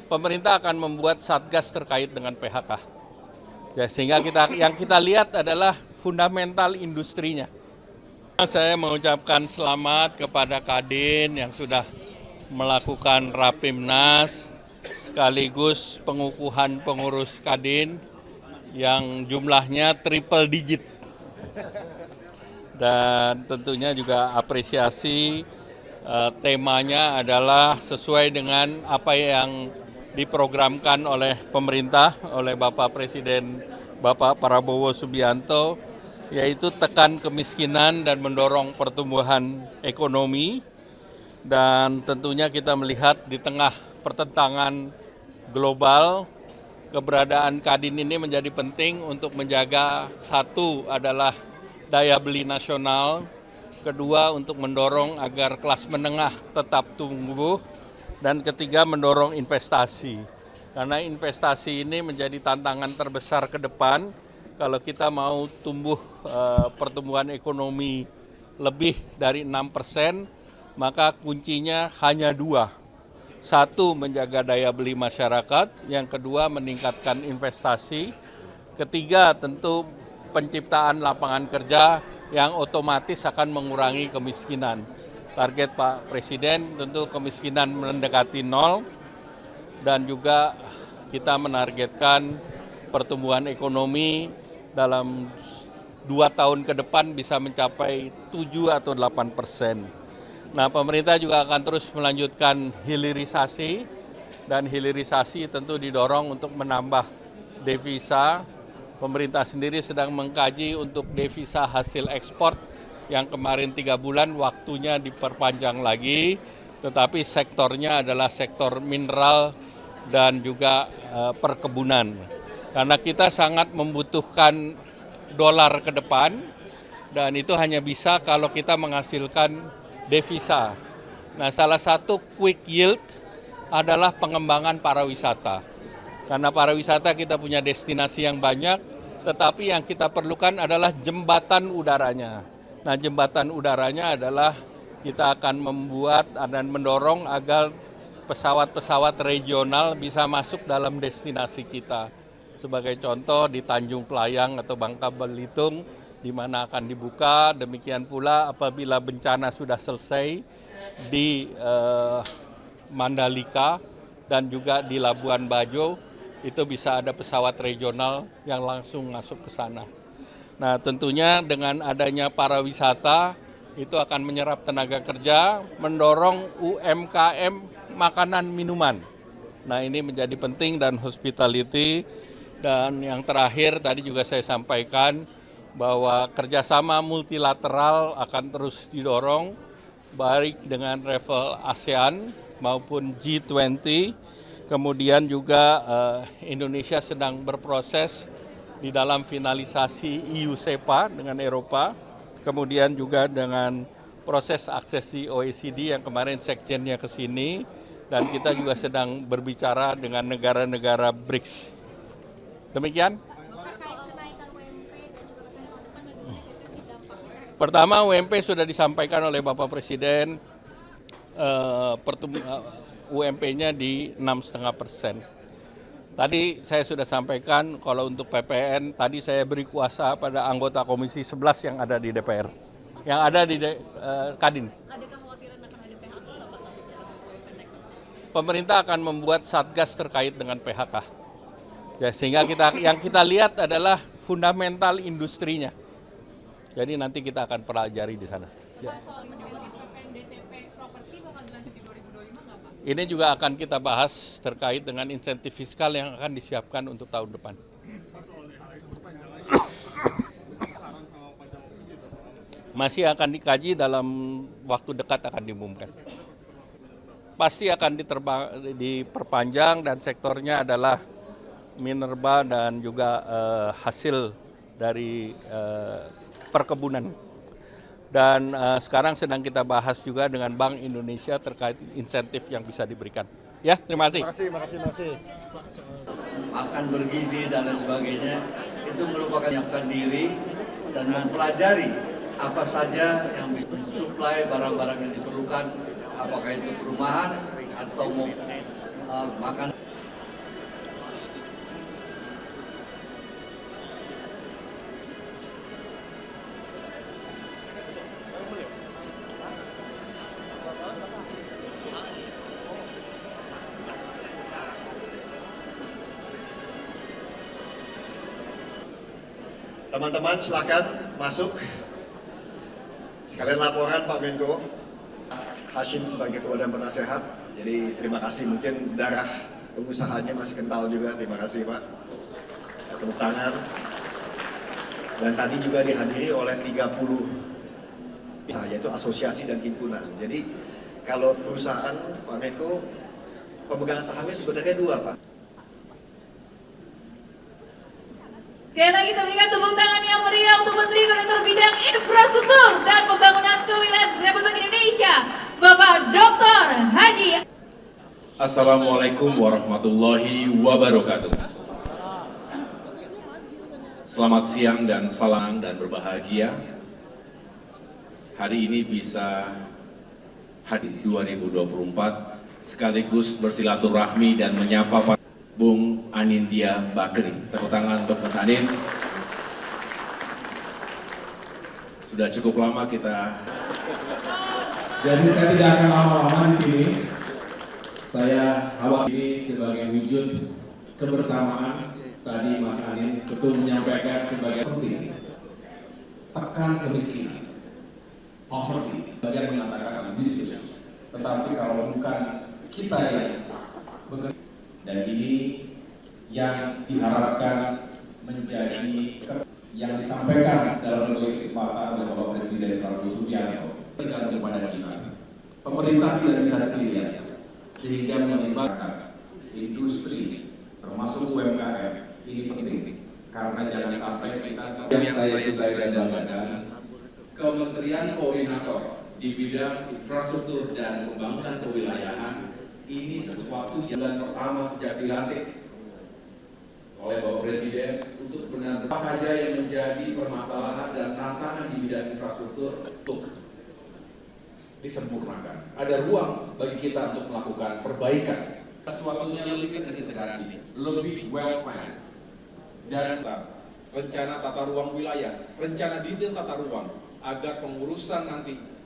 pemerintah akan membuat satgas terkait dengan PHK. Ya, sehingga yang kita lihat adalah fundamental industrinya. Saya mengucapkan selamat kepada Kadin yang sudah melakukan Rapimnas sekaligus pengukuhan pengurus Kadin yang jumlahnya triple digit. Dan tentunya juga apresiasi temanya adalah sesuai dengan apa yang diprogramkan oleh pemerintah, oleh Bapak Presiden Bapak Prabowo Subianto, yaitu tekan kemiskinan dan mendorong pertumbuhan ekonomi. Dan tentunya kita melihat di tengah pertentangan global, keberadaan Kadin ini menjadi penting untuk menjaga, satu adalah daya beli nasional, kedua untuk mendorong agar kelas menengah tetap tumbuh, dan ketiga mendorong investasi. Karena investasi ini menjadi tantangan terbesar ke depan kalau kita mau tumbuh pertumbuhan ekonomi lebih dari 6%, maka kuncinya hanya dua. Satu, menjaga daya beli masyarakat, yang kedua meningkatkan investasi, ketiga tentu penciptaan lapangan kerja yang otomatis akan mengurangi kemiskinan. Target Pak Presiden tentu kemiskinan mendekati nol, dan juga kita menargetkan pertumbuhan ekonomi dalam 2 tahun ke depan bisa mencapai 7 atau 8%. Nah, pemerintah juga akan terus melanjutkan hilirisasi, dan hilirisasi tentu didorong untuk menambah devisa. Pemerintah sendiri sedang mengkaji untuk devisa hasil ekspor yang kemarin 3 bulan waktunya diperpanjang lagi, tetapi sektornya adalah sektor mineral dan juga perkebunan. Karena kita sangat membutuhkan dolar ke depan, dan itu hanya bisa kalau kita menghasilkan devisa. Nah, salah satu quick yield adalah pengembangan pariwisata. Karena pariwisata kita punya destinasi yang banyak, tetapi yang kita perlukan adalah jembatan udaranya. Nah, jembatan udaranya adalah kita akan membuat dan mendorong agar pesawat-pesawat regional bisa masuk dalam destinasi kita. Sebagai contoh di Tanjung Playang atau Bangka Belitung, di mana akan dibuka. Demikian pula apabila bencana sudah selesai di Mandalika dan juga di Labuan Bajo, itu bisa ada pesawat regional yang langsung masuk ke sana. Nah, tentunya dengan adanya pariwisata itu akan menyerap tenaga kerja, mendorong UMKM makanan minuman. Nah, ini menjadi penting, dan hospitality. Dan yang terakhir tadi juga saya sampaikan bahwa kerjasama multilateral akan terus didorong, baik dengan level ASEAN maupun G20. Kemudian juga Indonesia sedang berproses di dalam finalisasi EU-SEPA dengan Eropa, kemudian juga dengan proses aksesi OECD yang kemarin sekjennya ke sini, dan kita juga sedang berbicara dengan negara-negara BRICS. Demikian. Pertama, UMP sudah disampaikan oleh Bapak Presiden, UMP-nya di 6,5%. Tadi saya sudah sampaikan kalau untuk PPN, tadi saya beri kuasa pada anggota Komisi 11 yang ada di DPR, yang ada di Kadin. Ada kekhawatiran akan ada PHK nggak Pak? Pemerintah akan membuat satgas terkait dengan PHK. Ya, sehingga yang kita lihat adalah fundamental industrinya. Jadi nanti kita akan pelajari di sana. Ya. Ini juga akan kita bahas terkait dengan insentif fiskal yang akan disiapkan untuk tahun depan. Masih akan dikaji, dalam waktu dekat akan diumumkan. Pasti akan diperpanjang, dan sektornya adalah minerba dan juga hasil dari perkebunan. Dan sekarang sedang kita bahas juga dengan Bank Indonesia terkait insentif yang bisa diberikan. Ya, terima kasih. Terima kasih. Makan bergizi dan lain sebagainya, itu merupakan menyiapkan diri dan mempelajari apa saja yang bisa mensuplai barang-barang yang diperlukan, apakah itu perumahan atau mau makan. Teman-teman silakan masuk. Sekalian laporan Pak Menko. Hashim sebagai Ketua dan Penasehat. Jadi terima kasih, mungkin darah pengusahanya masih kental juga. Terima kasih Pak. Tepuk tangan. Dan tadi juga dihadiri oleh 30 yaitu asosiasi dan himpunan. Jadi kalau perusahaan Pak Menko, pemegang sahamnya sebenarnya 2 Pak. Sekali lagi kita berikan tepuk tangan yang meriah untuk Menteri Koordinator Bidang Infrastruktur dan Pembangunan Kewilayahan Republik Indonesia, Bapak Dr. Haji. Assalamualaikum warahmatullahi wabarakatuh. Selamat siang dan salam dan berbahagia. Hari ini bisa hadir 2024 sekaligus bersilaturahmi dan menyapa Pak Bung Anindya Bakri. Tepuk tangan untuk Mas Anin. Sudah cukup lama kita. Jadi saya tidak akan lama-lama di sini. Saya awal ini sebagai wujud kebersamaan. Tadi Mas Anin betul menyampaikan sebagai penting. Tekan kemiskinan. Poverty. Bagian mengatakan ambisius. Tetapi kalau bukan kita yang bekerja. Dan ini yang diharapkan menjadi yang disampaikan dalam berbagai kesempatan oleh Bapak Presiden Prabowo Subianto tergantung kepada kita. Pemerintah tidak bisa sendirian, sehingga melibatkan industri termasuk UMKM ini penting. Karena jangan sampai kita yang saya sudah banggakan Kementerian Koordinator di bidang infrastruktur dan pembangunan kewilayahan ini sesuatu yang bulan pertama sejak dilantik oleh Bapak Presiden untuk benar-benar saja yang menjadi permasalahan dan tantangan di bidang infrastruktur untuk disempurnakan. Ada ruang bagi kita untuk melakukan perbaikan. Sesuatunya lebih terintegrasi, lebih well planned, dan rencana tata ruang wilayah, rencana detail tata ruang agar pengurusan nanti